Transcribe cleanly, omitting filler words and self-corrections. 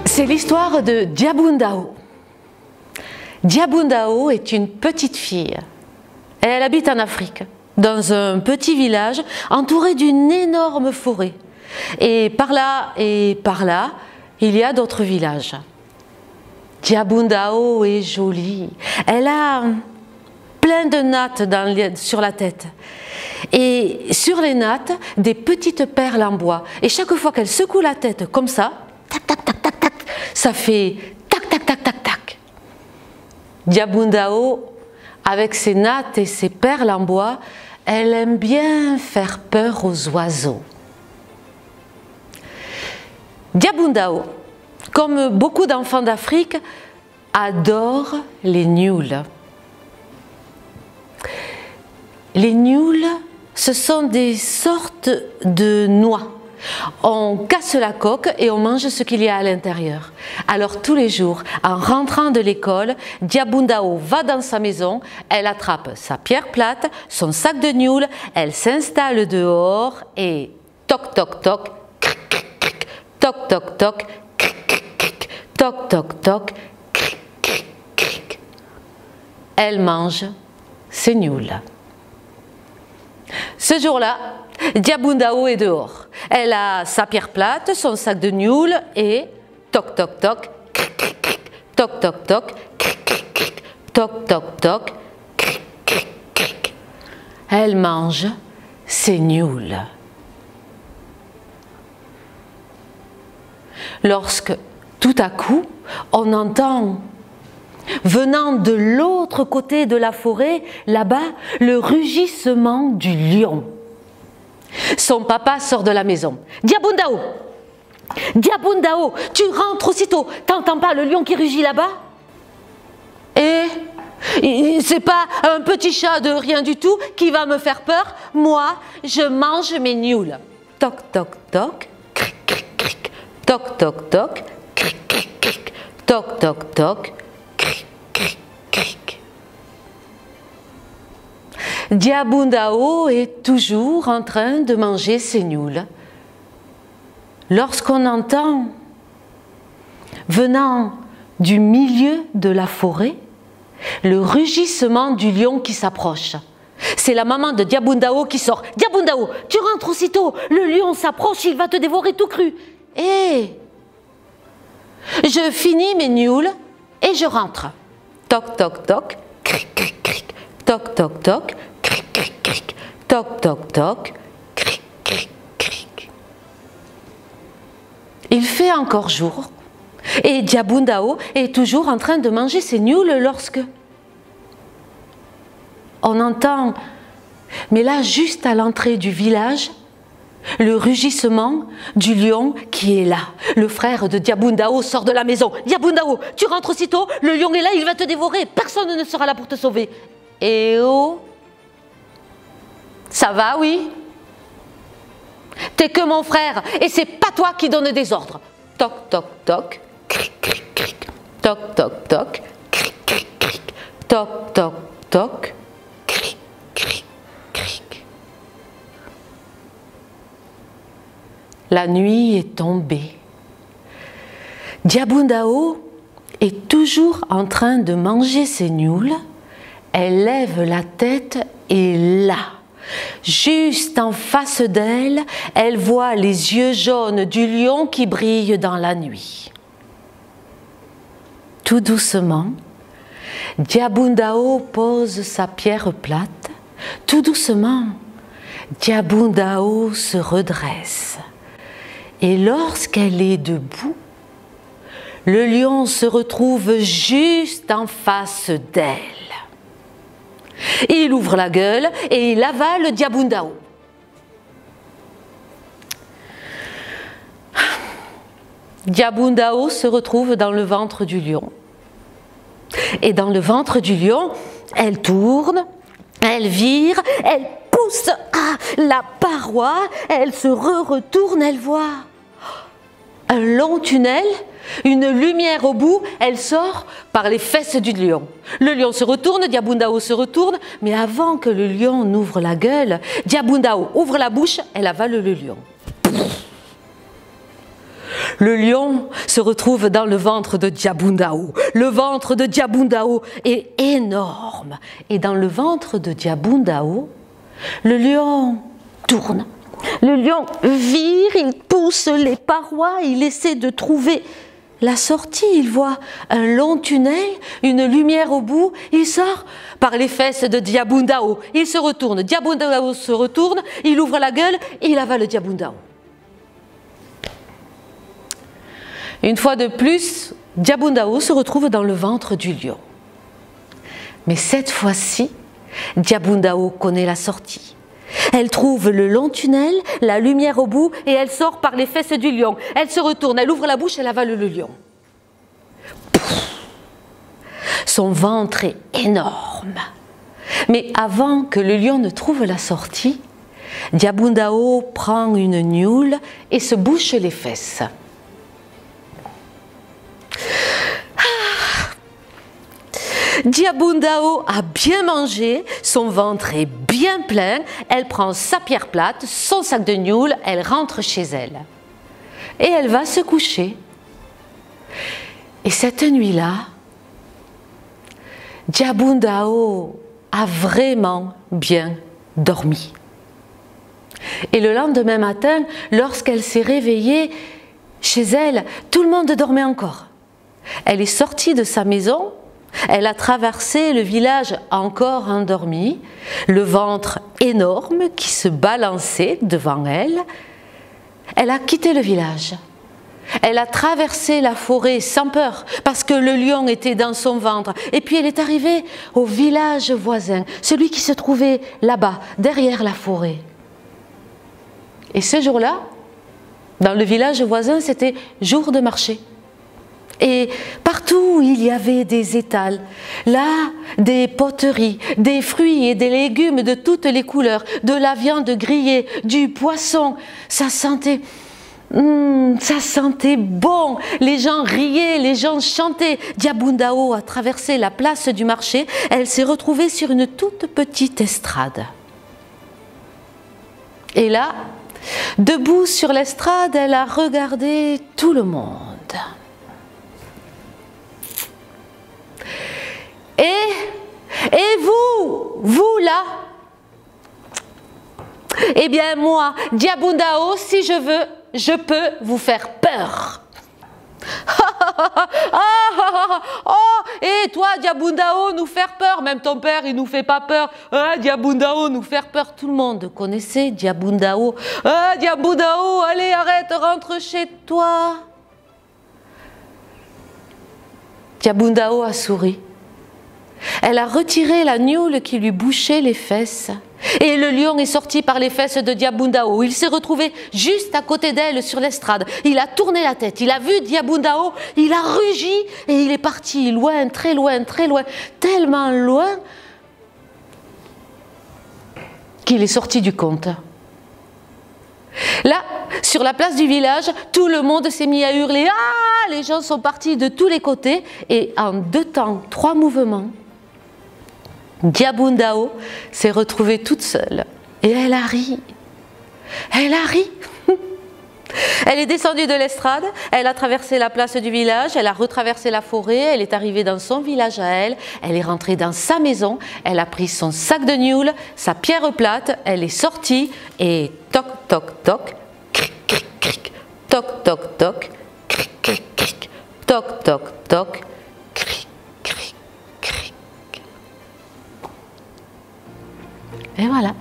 C'est l'histoire de Diabundao. Diabundao est une petite fille. Elle habite en Afrique, dans un petit village entouré d'une énorme forêt. Et par là, il y a d'autres villages. Diabundao est jolie. Elle a plein de nattes sur la tête. Et sur les nattes, des petites perles en bois. Et chaque fois qu'elle secoue la tête comme ça, tac, tac, tac, tac, tac, ça fait tac, tac, tac, tac, tac. Diabundao, avec ses nattes et ses perles en bois, elle aime bien faire peur aux oiseaux. Diabundao, comme beaucoup d'enfants d'Afrique, adore les nioules. Les nioules, ce sont des sortes de noix. On casse la coque et on mange ce qu'il y a à l'intérieur. Alors tous les jours, en rentrant de l'école, Diabundao va dans sa maison, elle attrape sa pierre plate, son sac de nioules, elle s'installe dehors et toc toc toc, cric, cric, cric, toc toc toc, cric, cric, cric, toc toc toc, cric, cric, cric. Elle mange ses nioules. Ce jour-là, Diabundao est dehors. Elle a sa pierre plate, son sac de nioules et toc toc toc, cric, cric, cric, toc toc toc, cric, cric, cric, toc toc toc, cric, cric, cric. Elle mange ses nioules. Lorsque, tout à coup, on entend, venant de l'autre côté de la forêt, là-bas, le rugissement du lion. Son papa sort de la maison. Diabundao, Diabundao, tu rentres aussitôt. T'entends pas le lion qui rugit là-bas? Et c'est pas un petit chat de rien du tout qui va me faire peur. Moi, je mange mes nioules. Toc toc toc, cric cric cric. Toc toc toc, cric cric cric. Toc toc toc, cric cric cric. Diabundao est toujours en train de manger ses nioules. Lorsqu'on entend, venant du milieu de la forêt, le rugissement du lion qui s'approche. C'est la maman de Diabundao qui sort. « Diabundao, tu rentres aussitôt, le lion s'approche, il va te dévorer tout cru. » Et je finis mes nioules et je rentre. Toc toc toc, cric cric cric. Toc toc toc, cric cric cric. Toc toc toc, cric cric cric. Il fait encore jour et Diabundao est toujours en train de manger ses nioules lorsque on entend, mais là juste à l'entrée du village, le rugissement du lion qui est là. Le frère de Diabundao sort de la maison. « Diabundao, tu rentres aussitôt, le lion est là, il va te dévorer, personne ne sera là pour te sauver. » Eh oh, ça va, oui? T'es que mon frère et c'est pas toi qui donne des ordres. Toc toc toc, cric cric cric. Toc toc toc, cric cric cric. Toc toc toc, cric cric cric. La nuit est tombée. Diabundao est toujours en train de manger ses nioules. Elle lève la tête et là, juste en face d'elle, elle voit les yeux jaunes du lion qui brillent dans la nuit. Tout doucement, Diabundao pose sa pierre plate. Tout doucement, Diabundao se redresse. Et lorsqu'elle est debout, le lion se retrouve juste en face d'elle. Il ouvre la gueule et il avale Diabundao. Diabundao se retrouve dans le ventre du lion. Et dans le ventre du lion, elle tourne, elle vire, elle pousse la paroi, elle se retourne, elle voit un long tunnel, une lumière au bout, elle sort par les fesses du lion. Le lion se retourne, Diabundao se retourne, mais avant que le lion n'ouvre la gueule, Diabundao ouvre la bouche, elle avale le lion. Le lion se retrouve dans le ventre de Diabundao. Le ventre de Diabundao est énorme. Et dans le ventre de Diabundao, le lion tourne. Le lion vire, il pousse les parois, il essaie de trouver la sortie. Il voit un long tunnel, une lumière au bout. Il sort par les fesses de Diabundao. Il se retourne. Diabundao se retourne, il ouvre la gueule et il avale Diabundao. Une fois de plus, Diabundao se retrouve dans le ventre du lion. Mais cette fois-ci, Diabundao connaît la sortie. Elle trouve le long tunnel, la lumière au bout, et elle sort par les fesses du lion. Elle se retourne, elle ouvre la bouche, elle avale le lion. Son ventre est énorme. Mais avant que le lion ne trouve la sortie, Diabundao prend une niule et se bouche les fesses. Diabundao a bien mangé, son ventre est bien plein, elle prend sa pierre plate, son sac de nioules, elle rentre chez elle. Et elle va se coucher. Et cette nuit-là, Diabundao a vraiment bien dormi. Et le lendemain matin, lorsqu'elle s'est réveillée, chez elle, tout le monde dormait encore. Elle est sortie de sa maison. Elle a traversé le village encore endormi, le ventre énorme qui se balançait devant elle. Elle a quitté le village. Elle a traversé la forêt sans peur parce que le lion était dans son ventre. Et puis elle est arrivée au village voisin, celui qui se trouvait là-bas, derrière la forêt. Et ce jour-là, dans le village voisin, c'était jour de marché. Et partout il y avait des étals, là des poteries, des fruits et des légumes de toutes les couleurs, de la viande grillée, du poisson. Ça sentait bon, les gens riaient, les gens chantaient. Diabundao a traversé la place du marché, elle s'est retrouvée sur une toute petite estrade. Et là, debout sur l'estrade, elle a regardé tout le monde. Et vous là, eh bien moi, Diabundao, si je veux, je peux vous faire peur. Et toi, Diabundao, nous faire peur, même ton père, il nous fait pas peur. Diabundao, nous faire peur, tout le monde connaissait Diabundao. Diabundao, allez, arrête, rentre chez toi. Diabundao a souri. Elle a retiré la niule qui lui bouchait les fesses. Et le lion est sorti par les fesses de Diabundao. Il s'est retrouvé juste à côté d'elle sur l'estrade. Il a tourné la tête, il a vu Diabundao, il a rugi et il est parti loin, tellement loin qu'il est sorti du conte. Là, sur la place du village, tout le monde s'est mis à hurler. Ah! Les gens sont partis de tous les côtés et en 2 temps, 3 mouvements, Diabundao s'est retrouvée toute seule et elle a ri. Elle a ri. Elle est descendue de l'estrade, elle a traversé la place du village, elle a retraversé la forêt, elle est arrivée dans son village à elle est rentrée dans sa maison, elle a pris son sac de nioules, sa pierre plate, elle est sortie et toc toc toc, cric cric cric, toc toc toc, cric cric cric, toc toc toc, cric cric cric. Et voilà.